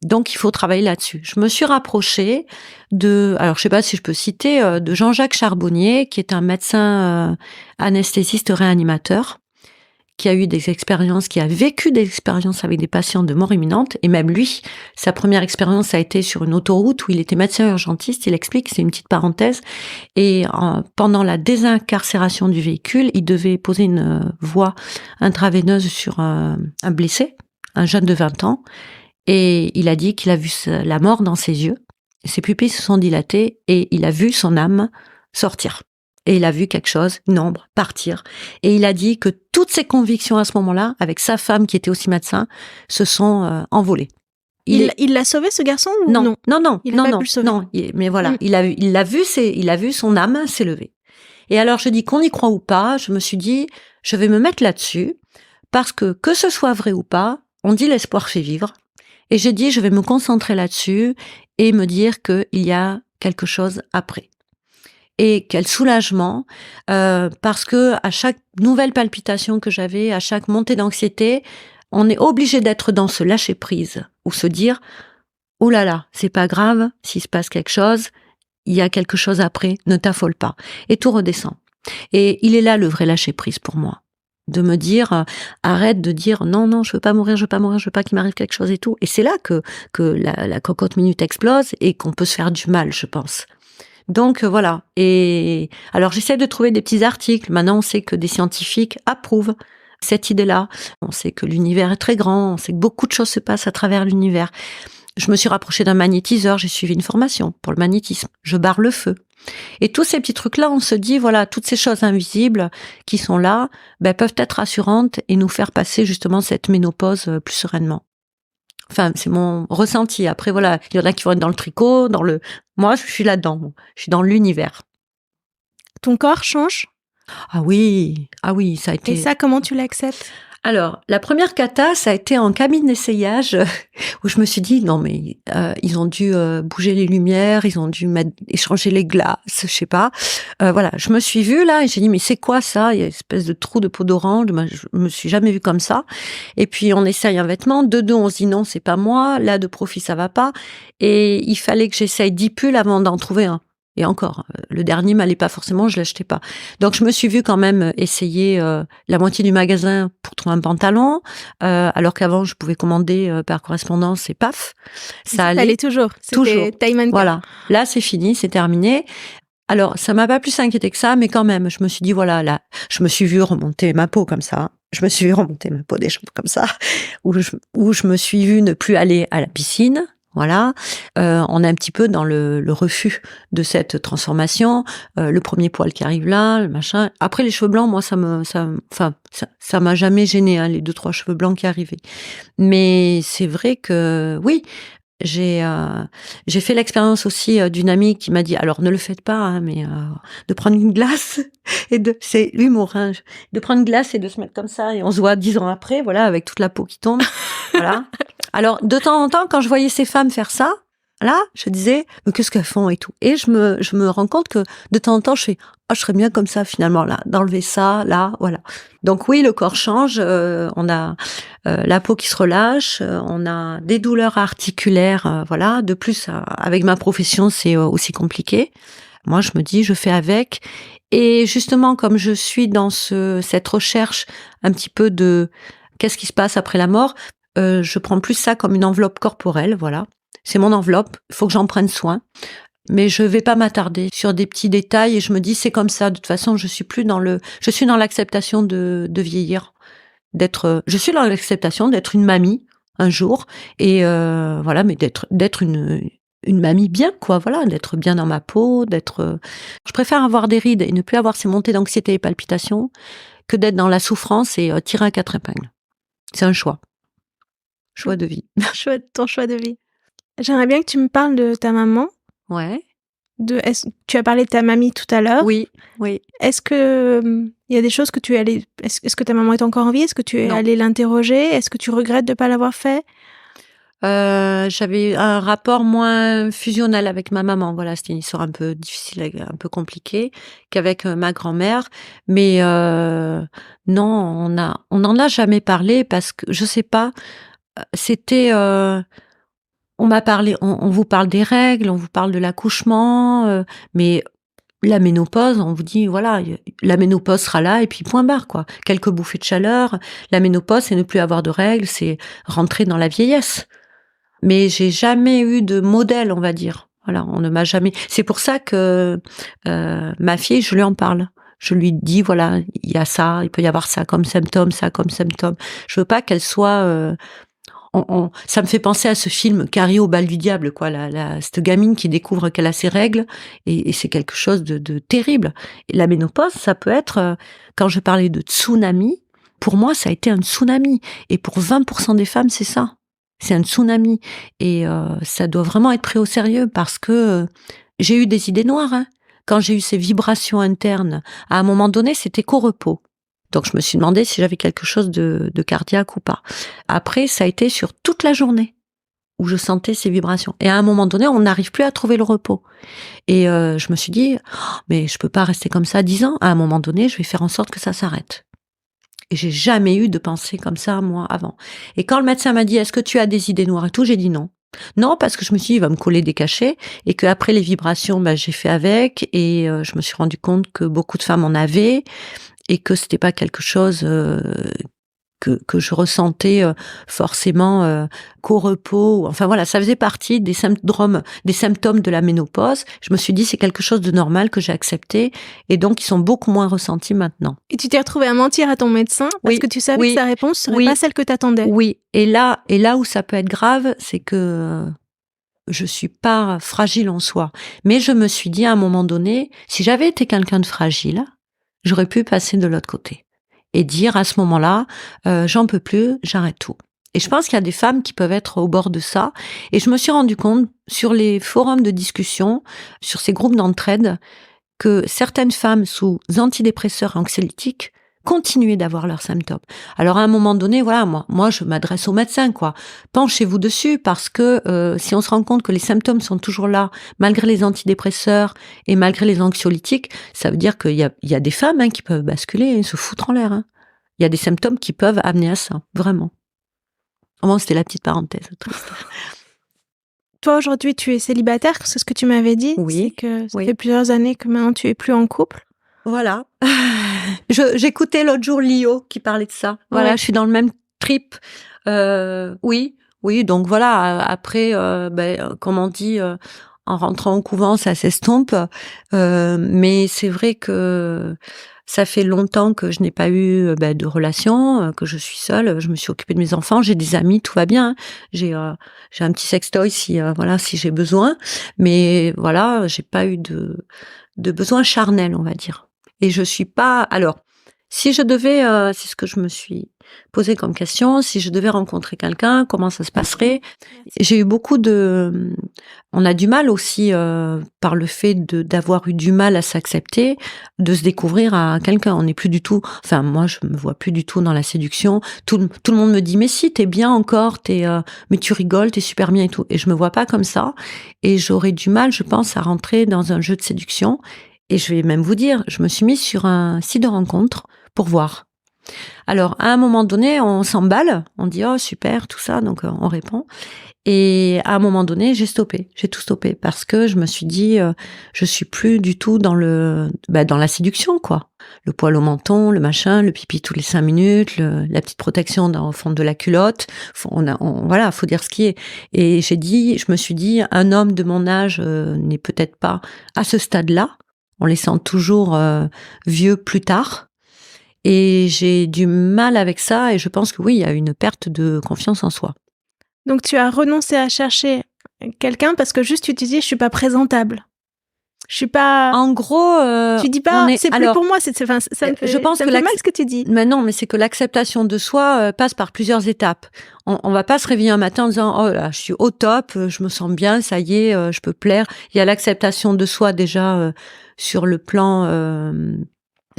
Donc, il faut travailler là-dessus. Je me suis rapprochée alors je sais pas si je peux citer, de Jean-Jacques Charbonnier, qui est un médecin anesthésiste réanimateur, qui a eu des expériences, qui a vécu des expériences avec des patients de mort imminente. Et même lui, sa première expérience a été sur une autoroute où il était médecin urgentiste. Il explique, c'est une petite parenthèse. Et pendant la désincarcération du véhicule, il devait poser une voie intraveineuse sur un blessé, un jeune de 20 ans. Et il a dit qu'il a vu la mort dans ses yeux. Ses pupilles se sont dilatées et il a vu son âme sortir. Et il a vu quelque chose, une ombre, partir. Et il a dit que toutes ses convictions à ce moment-là, avec sa femme qui était aussi médecin, se sont envolées. Il l'a sauvé, ce garçon, ou non? Non. Il n'a pas pu le sauver. Non. Mais voilà, il a vu son âme s'élever. Et alors je dis qu'on y croit ou pas, je me suis dit, je vais me mettre là-dessus, parce que ce soit vrai ou pas, on dit l'espoir fait vivre. Et j'ai dit, je vais me concentrer là-dessus et me dire qu'il y a quelque chose après. Et quel soulagement, parce que à chaque nouvelle palpitation que j'avais, à chaque montée d'anxiété, on est obligé d'être dans ce lâcher-prise, ou se dire, oh là là, c'est pas grave, s'il se passe quelque chose, il y a quelque chose après, ne t'affole pas. Et tout redescend. Et il est là le vrai lâcher-prise pour moi. De me dire, arrête de dire non, je veux pas mourir, je veux pas qu'il m'arrive quelque chose et tout. Et c'est là que la cocotte minute explose et qu'on peut se faire du mal, je pense. Donc voilà. Et alors j'essaie de trouver des petits articles. Maintenant, on sait que des scientifiques approuvent cette idée-là. On sait que l'univers est très grand. On sait que beaucoup de choses se passent à travers l'univers. Je me suis rapprochée d'un magnétiseur. J'ai suivi une formation pour le magnétisme. Je barre le feu. Et tous ces petits trucs-là, on se dit, voilà, toutes ces choses invisibles qui sont là, peuvent être rassurantes et nous faire passer justement cette ménopause plus sereinement. Enfin, c'est mon ressenti. Après, voilà, il y en a qui vont être dans le tricot, moi, je suis là-dedans. Je suis dans l'univers. Ton corps change ? Ah oui, ça a été... Et ça, comment tu l'acceptes ? Alors, la première cata, ça a été en cabine d'essayage où je me suis dit non mais ils ont dû bouger les lumières, ils ont dû échanger les glaces, je sais pas. Voilà, je me suis vue là et j'ai dit mais c'est quoi ça? Il y a une espèce de trou de peau d'orange. Ben, je me suis jamais vue comme ça. Et puis on essaye un vêtement, de deux on se dit non c'est pas moi, là de profil ça va pas. Et il fallait que j'essaye 10 pulls avant d'en trouver un. Et encore, le dernier m'allait pas forcément, je l'achetais pas. Donc je me suis vue quand même essayer la moitié du magasin pour trouver un pantalon, alors qu'avant je pouvais commander par correspondance et paf, ça allait toujours. toujours. Taille mannequin. Voilà, là c'est fini, c'est terminé. Alors ça m'a pas plus inquiété que ça, mais quand même, je me suis dit voilà, là, je me suis vue remonter ma peau comme ça. Je me suis vue remonter ma peau des jambes comme ça, où je me suis vue ne plus aller à la piscine. Voilà, on est un petit peu dans le refus de cette transformation. Le premier poil qui arrive là, le machin. Après les cheveux blancs, moi ça m'a jamais gêné, hein, les 2-3 cheveux blancs qui arrivaient. Mais c'est vrai que oui, j'ai fait l'expérience aussi d'une amie qui m'a dit alors ne le faites pas, hein, mais de prendre une glace et c'est l'humour, hein, de prendre une glace et de se mettre comme ça et on se voit 10 ans après, voilà, avec toute la peau qui tombe, voilà. Alors, de temps en temps, quand je voyais ces femmes faire ça, là, je disais, mais qu'est-ce qu'elles font et tout. Et je me rends compte que de temps en temps, je fais, je serais bien comme ça finalement, là, d'enlever ça, là, voilà. Donc oui, le corps change, on a la peau qui se relâche, on a des douleurs articulaires, voilà. De plus, avec ma profession, c'est aussi compliqué. Moi, je me dis, je fais avec. Et justement, comme je suis dans cette recherche un petit peu de qu'est-ce qui se passe après la mort, je prends plus ça comme une enveloppe corporelle, voilà. C'est mon enveloppe, il faut que j'en prenne soin. Mais je vais pas m'attarder sur des petits détails et je me dis c'est comme ça. De toute façon, je suis dans l'acceptation de vieillir, je suis dans l'acceptation d'être une mamie un jour et voilà, mais d'être une mamie bien, quoi, voilà, d'être bien dans ma peau, je préfère avoir des rides et ne plus avoir ces montées d'anxiété et palpitations que d'être dans la souffrance et tirer à 4 épingles. C'est un choix. Choix de vie. Ton choix de vie. J'aimerais bien que tu me parles de ta maman. Ouais. Tu as parlé de ta mamie tout à l'heure. Oui. Est-ce que il y a des choses que tu es allée... Est-ce que ta maman est encore en vie? Est-ce que tu es allée l'interroger? Est-ce que tu regrettes de ne pas l'avoir fait? J'avais un rapport moins fusionnel avec ma maman. Voilà, c'était une histoire un peu difficile, un peu compliquée, qu'avec ma grand-mère. Mais non, on n'en a jamais parlé parce que je sais pas. C'était, on m'a parlé, on vous parle des règles, on vous parle de l'accouchement, mais la ménopause, on vous dit voilà, la ménopause sera là et puis point barre quoi. Quelques bouffées de chaleur. La ménopause, c'est ne plus avoir de règles, c'est rentrer dans la vieillesse. Mais j'ai jamais eu de modèle, on va dire. Voilà, on ne m'a jamais. C'est pour ça que ma fille, je lui en parle. Je lui dis voilà, il y a ça, il peut y avoir ça comme symptôme, ça comme symptôme. Je veux pas qu'elle soit ça me fait penser à ce film Carrie au bal du diable, quoi. Cette gamine qui découvre qu'elle a ses règles et c'est quelque chose de terrible. Et la ménopause, ça peut être, quand je parlais de tsunami, pour moi, ça a été un tsunami. Et pour 20% des femmes, c'est ça. C'est un tsunami. Et ça doit vraiment être pris au sérieux parce que j'ai eu des idées noires, hein. Quand j'ai eu ces vibrations internes, à un moment donné, c'était qu'au repos. Donc, je me suis demandé si j'avais quelque chose de cardiaque ou pas. Après, ça a été sur toute la journée où je sentais ces vibrations. Et à un moment donné, on n'arrive plus à trouver le repos. Et je me suis dit, mais je peux pas rester comme ça 10 ans. À un moment donné, je vais faire en sorte que ça s'arrête. Et j'ai jamais eu de pensée comme ça, moi, avant. Et quand le médecin m'a dit, est-ce que tu as des idées noires et tout, j'ai dit non. Non, parce que je me suis dit, il va me coller des cachets. Et qu'après les vibrations, j'ai fait avec. Et je me suis rendu compte que beaucoup de femmes en avaient. Et que c'était pas quelque chose que je ressentais forcément qu'au repos. Enfin voilà, ça faisait partie des symptômes de la ménopause. Je me suis dit c'est quelque chose de normal que j'ai accepté et donc ils sont beaucoup moins ressentis maintenant. Et tu t'es retrouvée à mentir à ton médecin parce que tu savais que sa réponse serait pas celle que t'attendais. Oui, et là où ça peut être grave, c'est que je suis pas fragile en soi. Mais je me suis dit à un moment donné, si j'avais été quelqu'un de fragile, j'aurais pu passer de l'autre côté et dire à ce moment-là, j'en peux plus, j'arrête tout. Et je pense qu'il y a des femmes qui peuvent être au bord de ça. Et je me suis rendu compte sur les forums de discussion, sur ces groupes d'entraide, que certaines femmes sous antidépresseurs anxiolytiques continuer d'avoir leurs symptômes. Alors à un moment donné, voilà, moi je m'adresse au médecin, quoi. Penchez-vous dessus parce que si on se rend compte que les symptômes sont toujours là, malgré les antidépresseurs et malgré les anxiolytiques, ça veut dire qu'il y a des femmes qui peuvent basculer et se foutre en l'air. Il y a des symptômes qui peuvent amener à ça, vraiment. Bon, c'était la petite parenthèse. Toi, aujourd'hui, tu es célibataire, c'est ce que tu m'avais dit. Oui. C'est que ça fait plusieurs années que maintenant tu es plus en couple. Voilà. J'écoutais l'autre jour Lio qui parlait de ça. Voilà, je suis dans le même trip. Oui. Donc voilà, après, comme on dit, en rentrant au couvent, ça s'estompe. Mais c'est vrai que ça fait longtemps que je n'ai pas eu de relation, que je suis seule. Je me suis occupée de mes enfants, j'ai des amis, tout va bien. J'ai un petit sextoy si j'ai besoin. Mais voilà, j'ai pas eu de besoin charnel, on va dire. Et je suis pas. Alors, si je devais, c'est ce que je me suis posé comme question, si je devais rencontrer quelqu'un, comment ça se passerait? J'ai eu beaucoup de. On a du mal aussi par le fait d'avoir eu du mal à s'accepter, de se découvrir à quelqu'un. On n'est plus du tout. Enfin, moi, je me vois plus du tout dans la séduction. Tout le monde me dit, mais si, t'es bien encore, mais tu rigoles, t'es super bien et tout. Et je me vois pas comme ça. Et j'aurais du mal, je pense, à rentrer dans un jeu de séduction. Et je vais même vous dire, je me suis mise sur un site de rencontre pour voir. Alors, à un moment donné, on s'emballe, on dit « Oh, super, tout ça », donc on répond. Et à un moment donné, j'ai tout stoppé, parce que je me suis dit, je suis plus du tout dans dans la séduction, quoi. Le poil au menton, le machin, le pipi tous les 5 minutes, la petite protection au fond de la culotte. Voilà, faut dire ce qui est. Et je me suis dit, un homme de mon âge n'est peut-être pas à ce stade-là. On les sent toujours vieux plus tard. Et j'ai du mal avec ça et je pense que oui, il y a une perte de confiance en soi. Donc tu as renoncé à chercher quelqu'un parce que juste tu te dis je suis pas présentable. Je suis pas. En gros, tu dis pas. C'est plus pour moi. Ça me fait, je pense ça me fait mal ce que tu dis. Mais non, mais c'est que l'acceptation de soi passe par plusieurs étapes. On va pas se réveiller un matin en disant oh là, je suis au top, je me sens bien, ça y est, je peux plaire. Il y a l'acceptation de soi déjà sur le plan.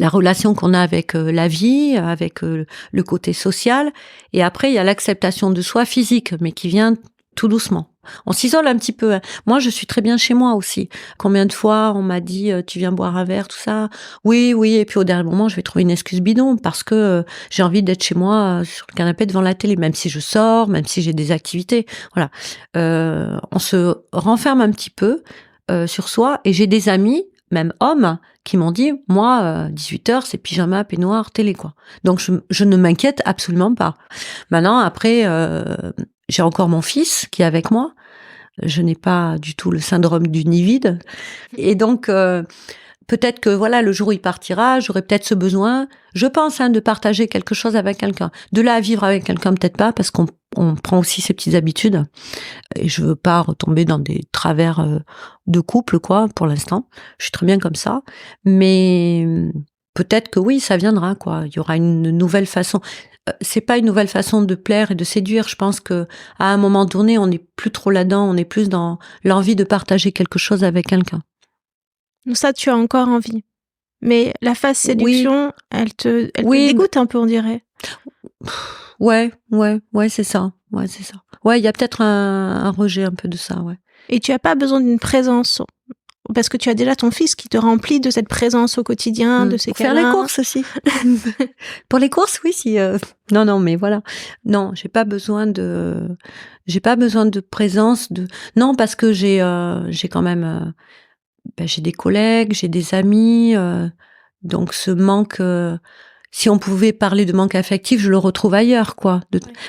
La relation qu'on a avec la vie, avec le côté social. Et après, il y a l'acceptation de soi physique, mais qui vient tout doucement. On s'isole un petit peu. Moi, je suis très bien chez moi aussi. Combien de fois on m'a dit tu viens boire un verre, tout ça. Oui. Et puis au dernier moment, je vais trouver une excuse bidon parce que j'ai envie d'être chez moi sur le canapé devant la télé, même si je sors, même si j'ai des activités. Voilà. On se renferme un petit peu sur soi. Et j'ai des amis, même hommes, qui m'ont dit, moi, 18h, c'est pyjama, peignoir, télé, quoi. Donc, je ne m'inquiète absolument pas. Maintenant, après, j'ai encore mon fils qui est avec moi. Je n'ai pas du tout le syndrome du nid vide. Et donc, peut-être que, voilà, le jour où il partira, j'aurai peut-être ce besoin, je pense, de partager quelque chose avec quelqu'un. De là à vivre avec quelqu'un, peut-être pas, parce qu'on prend aussi ses petites habitudes. Et je veux pas retomber dans des travers de couple, quoi, pour l'instant. Je suis très bien comme ça. Mais peut-être que oui, ça viendra, quoi. Il y aura une nouvelle façon. C'est pas une nouvelle façon de plaire et de séduire. Je pense que à un moment donné, on n'est plus trop là-dedans. On est plus dans l'envie de partager quelque chose avec quelqu'un. Ça, tu as encore envie. Mais la phase séduction, elle te dégoûte un peu, on dirait. Ouais, c'est ça. Ouais, il y a peut-être un rejet un peu de ça, ouais. Et tu as pas besoin d'une présence, parce que tu as déjà ton fils qui te remplit de cette présence au quotidien, de ses câlins. Faire les courses aussi. Pour les courses, oui, si. Non, mais voilà. Non, j'ai pas besoin de présence Non, parce que j'ai quand même. J'ai des collègues, j'ai des amis, donc ce manque. Si on pouvait parler de manque affectif, je le retrouve ailleurs, quoi.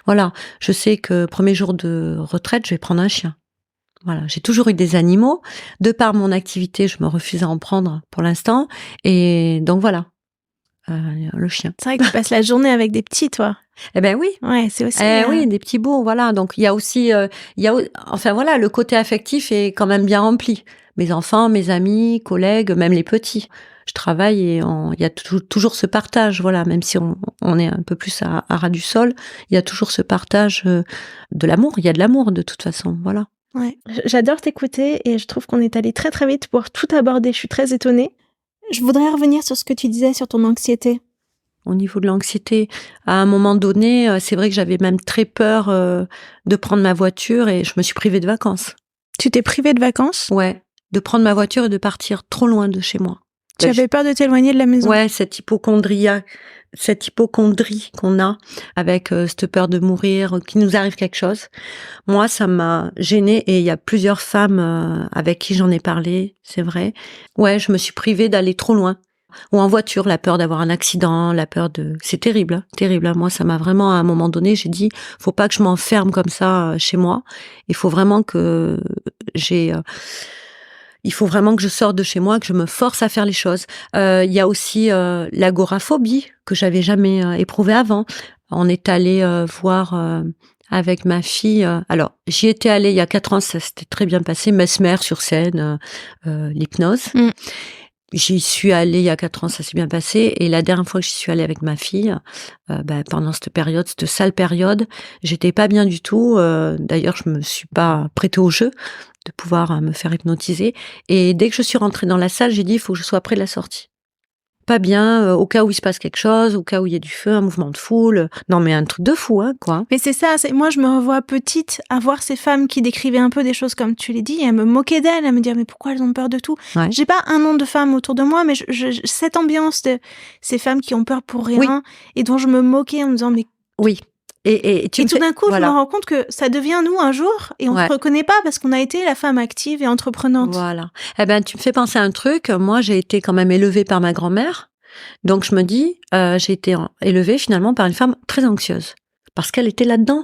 Voilà, je sais que premier jour de retraite, je vais prendre un chien. Voilà, j'ai toujours eu des animaux. De par mon activité, je me refuse à en prendre pour l'instant. Et donc voilà, le chien. C'est vrai que tu passes la journée avec des petits, toi. Eh ben oui. Ouais, c'est aussi. Oui, des petits bouts, voilà. Donc il y a aussi, enfin voilà, le côté affectif est quand même bien rempli. Mes enfants, mes amis, collègues, même les petits. Je travaille et il y a toujours ce partage, voilà. Même si on est un peu plus à ras du sol, il y a toujours ce partage de l'amour. Il y a de l'amour de toute façon, voilà. Ouais, j'adore t'écouter et je trouve qu'on est allé très très vite pour tout aborder. Je suis très étonnée. Je voudrais revenir sur ce que tu disais sur ton anxiété. Au niveau de l'anxiété, à un moment donné, c'est vrai que j'avais même très peur, de prendre ma voiture et je me suis privée de vacances. Tu t'es privée de vacances? Ouais, de prendre ma voiture et de partir trop loin de chez moi. Tu avais peur de t'éloigner de la maison? Ouais, cette hypocondrie qu'on a avec, cette peur de mourir, qu'il nous arrive quelque chose. Moi, ça m'a gênée et il y a plusieurs femmes, avec qui j'en ai parlé, c'est vrai. Ouais, je me suis privée d'aller trop loin. Ou en voiture, la peur d'avoir un accident, la peur de... C'est terrible, hein, terrible. Hein. Moi, ça m'a vraiment, à un moment donné, j'ai dit, faut pas que je m'enferme comme ça chez moi. Il faut vraiment que il faut vraiment que je sorte de chez moi, que je me force à faire les choses. Il y a aussi l'agoraphobie que j'avais jamais éprouvée avant. On est allé voir avec ma fille. Alors, j'y étais allée il y a 4 ans, ça s'était très bien passé. Mesmer sur scène, l'hypnose. J'y suis allée il y a 4 ans, ça s'est bien passé. Et la dernière fois que j'y suis allée avec ma fille, pendant cette période, cette sale période, j'étais pas bien du tout. D'ailleurs, je me suis pas prêtée au jeu de pouvoir me faire hypnotiser. Et dès que je suis rentrée dans la salle, j'ai dit, il faut que je sois près de la sortie. Pas bien, au cas où il se passe quelque chose, au cas où il y a du feu, un mouvement de foule. Non, mais un truc de fou, hein, quoi. Mais c'est ça, moi je me revois petite à voir ces femmes qui décrivaient un peu des choses comme tu l'as dit, et à me moquer d'elles, à me dire mais pourquoi elles ont peur de tout. Ouais. J'ai pas un nom de femmes autour de moi, mais cette ambiance de ces femmes qui ont peur pour rien, et dont je me moquais en me disant mais... Oui. Et tout d'un coup, voilà. Je me rends compte que ça devient nous un jour, et on ne se reconnaît pas parce qu'on a été la femme active et entreprenante. Voilà. Eh ben, tu me fais penser à un truc. Moi, j'ai été quand même élevée par ma grand-mère. Donc, je me dis, j'ai été élevée finalement par une femme très anxieuse. Parce qu'elle était là-dedans.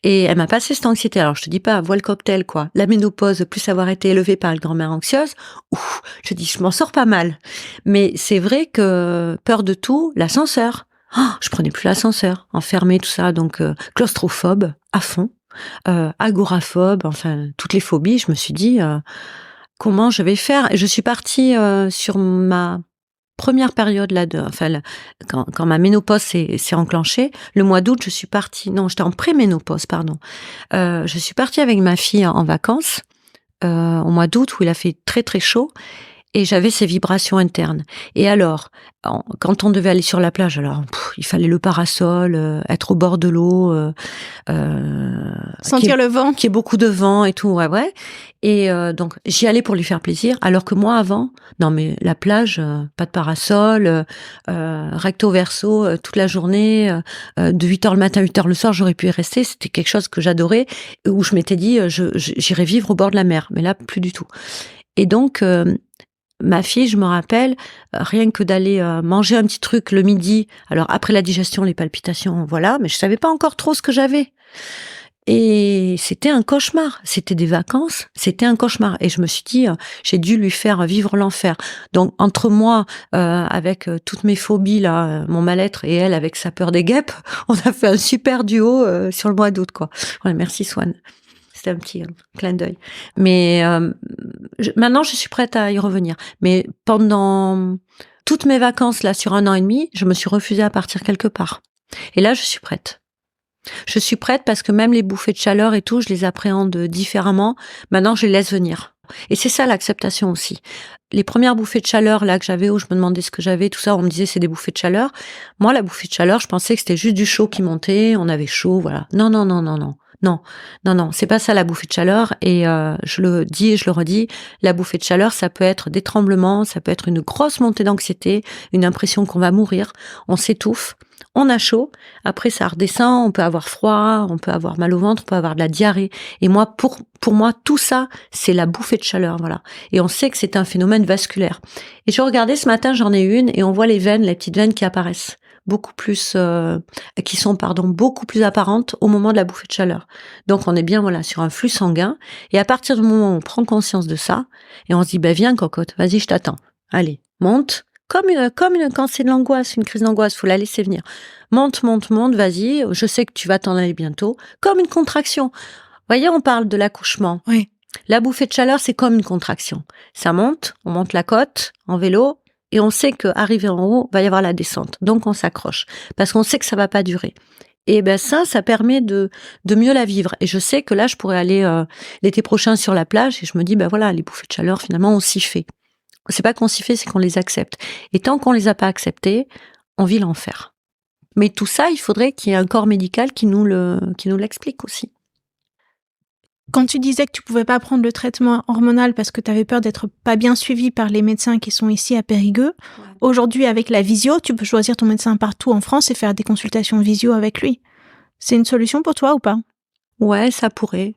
Et elle m'a passé cette anxiété. Alors, je te dis pas, vois le cocktail, quoi. La ménopause, plus avoir été élevée par une grand-mère anxieuse. Ouf, je dis, je m'en sors pas mal. Mais c'est vrai que peur de tout, l'ascenseur. Oh, je prenais plus l'ascenseur, enfermé, tout ça. Donc, claustrophobe, à fond. Agoraphobe, enfin, toutes les phobies. Je me suis dit, comment je vais faire? Et je suis partie sur ma première période là quand ma ménopause s'est enclenchée, le mois d'août, je suis partie. Non, j'étais en préménopause, pardon. Je suis partie avec ma fille en vacances au mois d'août où il a fait très très chaud. Et j'avais ces vibrations internes. Et alors, quand on devait aller sur la plage, alors il fallait le parasol, être au bord de l'eau, sentir le vent, qu'il y ait beaucoup de vent et tout, ouais. Et donc j'y allais pour lui faire plaisir. Alors que moi avant, non mais la plage, pas de parasol, recto verso toute la journée, de 8h le matin à 8h le soir, j'aurais pu y rester. C'était quelque chose que j'adorais, où je m'étais dit, j'irais vivre au bord de la mer. Mais là, plus du tout. Et donc ma fille, je me rappelle, rien que d'aller manger un petit truc le midi. Alors après la digestion, les palpitations, voilà, mais je savais pas encore trop ce que j'avais. Et c'était un cauchemar. C'était des vacances, c'était un cauchemar. Et je me suis dit, j'ai dû lui faire vivre l'enfer. Donc entre moi, avec toutes mes phobies là, mon mal-être, et elle avec sa peur des guêpes, on a fait un super duo sur le mois d'août, quoi. Ouais, merci Swan. C'était un petit clin d'œil. Mais maintenant, je suis prête à y revenir. Mais pendant toutes mes vacances, là, sur 1 an et demi, je me suis refusée à partir quelque part. Et là, je suis prête. Je suis prête parce que même les bouffées de chaleur et tout, je les appréhende différemment. Maintenant, je les laisse venir. Et c'est ça l'acceptation aussi. Les premières bouffées de chaleur là que j'avais, où je me demandais ce que j'avais, tout ça, on me disait c'est des bouffées de chaleur. Moi, la bouffée de chaleur, je pensais que c'était juste du chaud qui montait, on avait chaud, voilà. Non. Non, c'est pas ça la bouffée de chaleur. Et je le dis et je le redis, la bouffée de chaleur, ça peut être des tremblements, ça peut être une grosse montée d'anxiété, une impression qu'on va mourir, on s'étouffe, on a chaud, après ça redescend, on peut avoir froid, on peut avoir mal au ventre, on peut avoir de la diarrhée. Et moi, pour moi, tout ça, c'est la bouffée de chaleur, voilà. Et on sait que c'est un phénomène vasculaire. Et je regardais ce matin, j'en ai une, et on voit les veines, les petites veines qui apparaissent. Beaucoup plus beaucoup plus apparentes au moment de la bouffée de chaleur. Donc on est bien sur un flux sanguin, et à partir du moment où on prend conscience de ça et on se dit viens cocotte, vas-y, je t'attends. Allez, monte comme quand c'est de l'angoisse, une crise d'angoisse, faut la laisser venir. Monte, vas-y, je sais que tu vas t'en aller bientôt, comme une contraction. Vous voyez, on parle de l'accouchement. Oui. La bouffée de chaleur, c'est comme une contraction. Ça monte, on monte la côte en vélo. Et on sait qu'arrivé en haut, va y avoir la descente. Donc, on s'accroche. Parce qu'on sait que ça va pas durer. Et ben ça permet de mieux la vivre. Et je sais que là, je pourrais aller l'été prochain sur la plage et je me dis, voilà, les bouffées de chaleur, finalement, on s'y fait. C'est pas qu'on s'y fait, c'est qu'on les accepte. Et tant qu'on les a pas acceptées, on vit l'enfer. Mais tout ça, il faudrait qu'il y ait un corps médical qui nous l'explique aussi. Quand tu disais que tu pouvais pas prendre le traitement hormonal parce que tu avais peur d'être pas bien suivi par les médecins qui sont ici à Périgueux, aujourd'hui avec la visio, tu peux choisir ton médecin partout en France et faire des consultations visio avec lui. C'est une solution pour toi ou pas? Ouais, ça pourrait.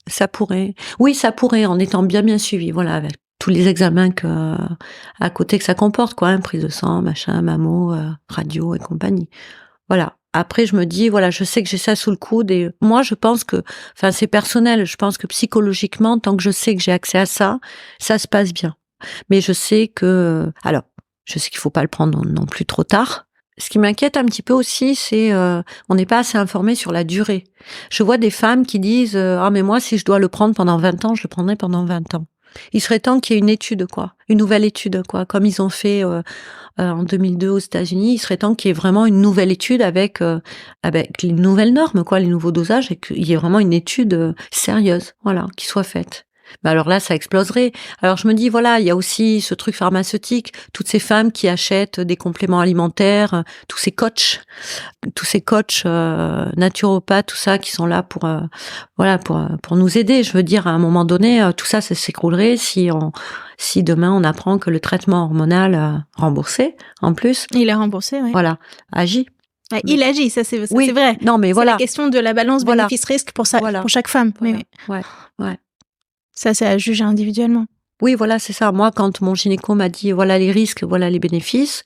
Ça pourrait. Oui, ça pourrait, en étant bien suivi, voilà, avec tous les examens à côté que ça comporte, quoi, hein, prise de sang, machin, mammo, radio et compagnie. Voilà. Après, je me dis, voilà, je sais que j'ai ça sous le coude et moi, je pense que, enfin, c'est personnel, je pense que psychologiquement, tant que je sais que j'ai accès à ça, ça se passe bien. Mais je sais que, alors, je sais qu'il faut pas le prendre non plus trop tard. Ce qui m'inquiète un petit peu aussi, c'est on n'est pas assez informé sur la durée. Je vois des femmes qui disent ah mais moi si je dois le prendre pendant 20 ans, je le prendrai pendant 20 ans. Il serait temps qu'il y ait une étude quoi, une nouvelle étude quoi, comme ils ont fait en 2002 aux États-Unis, il serait temps qu'il y ait vraiment une nouvelle étude avec les nouvelles normes quoi, les nouveaux dosages et qu'il y ait vraiment une étude sérieuse, voilà, qui soit faite. Ben alors là, ça exploserait. Alors je me dis, voilà, il y a aussi ce truc pharmaceutique, toutes ces femmes qui achètent des compléments alimentaires, tous ces coachs naturopathes, tout ça, qui sont là pour nous aider. Je veux dire, à un moment donné, tout ça s'écroulerait si demain on apprend que le traitement hormonal remboursé, en plus. Il est remboursé, oui. Voilà, agit. Il agit, ça c'est oui, c'est vrai. Non, mais c'est voilà. la question de la balance bénéfice-risque pour chaque femme. Voilà. Mais... Ouais. Ça, c'est à juger individuellement. Oui, voilà, c'est ça. Moi, quand mon gynéco m'a dit, voilà les risques, voilà les bénéfices,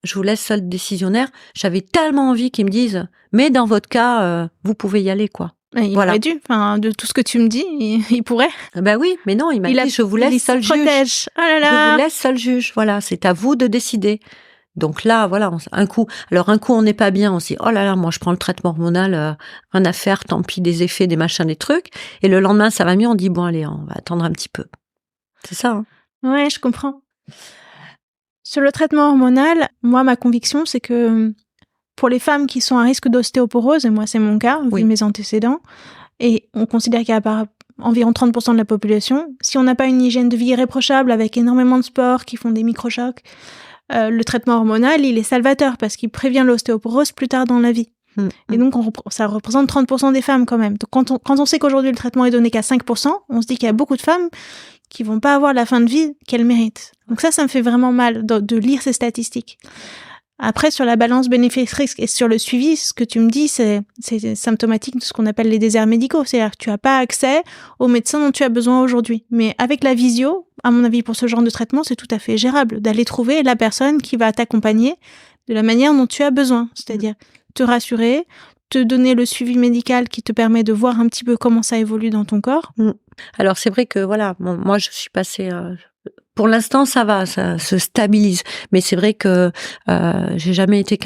je vous laisse seul décisionnaire. J'avais tellement envie qu'ils me disent, mais dans votre cas, vous pouvez y aller, quoi. Il aurait dû. Enfin, de tout ce que tu me dis, il pourrait. Ben oui, mais non, il m'a dit, je vous laisse seul juge. Oh là là. Je vous laisse seul juge. Voilà, c'est à vous de décider. Donc là, voilà, un coup on n'est pas bien, on se dit, oh là là, moi je prends le traitement hormonal, rien à faire, tant pis, des effets, des machins, des trucs. Et le lendemain, ça va mieux, on dit, bon allez, on va attendre un petit peu. C'est ça. Hein. Ouais, je comprends. Sur le traitement hormonal, moi, ma conviction, c'est que pour les femmes qui sont à risque d'ostéoporose, et moi c'est mon cas, vu mes antécédents, et on considère qu'il y a environ 30% de la population, si on n'a pas une hygiène de vie irréprochable avec énormément de sport qui font des microchocs, le traitement hormonal, il est salvateur parce qu'il prévient l'ostéoporose plus tard dans la vie. Et donc, ça représente 30% des femmes quand même. Donc, quand on sait qu'aujourd'hui le traitement est donné qu'à 5%, on se dit qu'il y a beaucoup de femmes qui vont pas avoir la fin de vie qu'elles méritent. Donc ça me fait vraiment mal de lire ces statistiques. Après, sur la balance bénéfice-risque et sur le suivi, ce que tu me dis, c'est symptomatique de ce qu'on appelle les déserts médicaux. C'est-à-dire que tu n'as pas accès aux médecins dont tu as besoin aujourd'hui. Mais avec la visio, à mon avis, pour ce genre de traitement, c'est tout à fait gérable d'aller trouver la personne qui va t'accompagner de la manière dont tu as besoin. C'est-à-dire te rassurer, te donner le suivi médical qui te permet de voir un petit peu comment ça évolue dans ton corps. Alors, c'est vrai que, voilà, moi, je suis passée... Pour l'instant, ça va, ça se stabilise. Mais c'est vrai que j'ai jamais été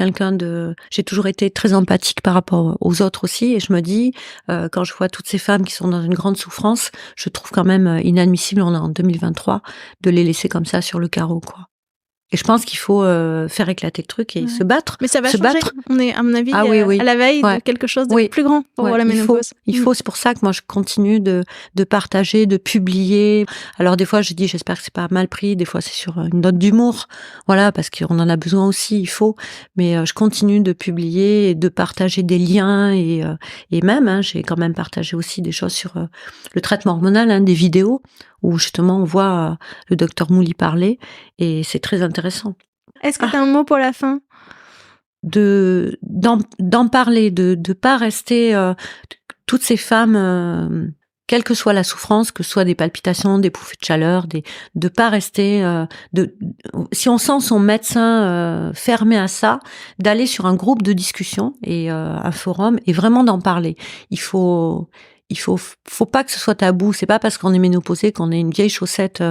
j'ai toujours été très empathique par rapport aux autres aussi. Et je me dis, quand je vois toutes ces femmes qui sont dans une grande souffrance, je trouve quand même inadmissible, on est en 2023, de les laisser comme ça sur le carreau, quoi. Et je pense qu'il faut faire éclater le truc et se battre. Mais ça va changer. On est, à mon avis, à la veille de quelque chose de plus grand pour la ménopause. Il faut, c'est pour ça que moi, je continue de partager, de publier. Alors, des fois, je dis, j'espère que c'est pas mal pris. Des fois, c'est sur une note d'humour. Voilà, parce qu'on en a besoin aussi, il faut. Mais je continue de publier et de partager des liens. Et même, j'ai quand même partagé aussi des choses sur le traitement hormonal, des vidéos où justement on voit le docteur Mouli parler et c'est très intéressant. Est-ce que tu as un mot pour la fin ? D'en parler, de pas rester toutes ces femmes, quelle que soit la souffrance, que ce soit des palpitations, des bouffées de chaleur, de pas rester si on sent son médecin fermé à ça, d'aller sur un groupe de discussion et un forum et vraiment d'en parler. Il faut pas que ce soit tabou. C'est pas parce qu'on est ménopausé qu'on est une vieille chaussette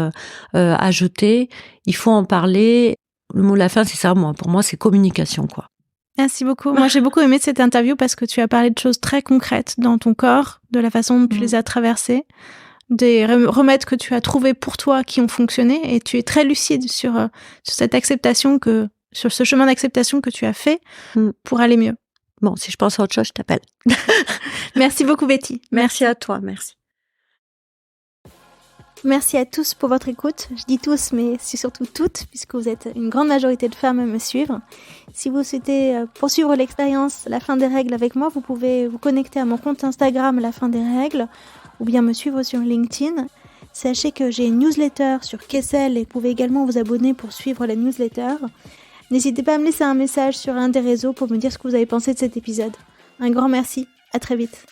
à jeter. Il faut en parler. Le mot de la fin, c'est ça. Pour moi, c'est communication, quoi. Merci beaucoup. Moi, j'ai beaucoup aimé cette interview parce que tu as parlé de choses très concrètes dans ton corps, de la façon dont tu les as traversées, des remèdes que tu as trouvés pour toi qui ont fonctionné, et tu es très lucide sur cette acceptation sur ce chemin d'acceptation que tu as fait pour aller mieux. Bon, si je pense à autre chose, je t'appelle. Merci beaucoup, Betty. Merci à toi, merci. Merci à tous pour votre écoute. Je dis tous, mais c'est surtout toutes, puisque vous êtes une grande majorité de femmes à me suivre. Si vous souhaitez poursuivre l'expérience La fin des règles avec moi, vous pouvez vous connecter à mon compte Instagram La fin des règles, ou bien me suivre sur LinkedIn. Sachez que j'ai une newsletter sur Kessel et vous pouvez également vous abonner pour suivre la newsletter. N'hésitez pas à me laisser un message sur un des réseaux pour me dire ce que vous avez pensé de cet épisode. Un grand merci, à très vite.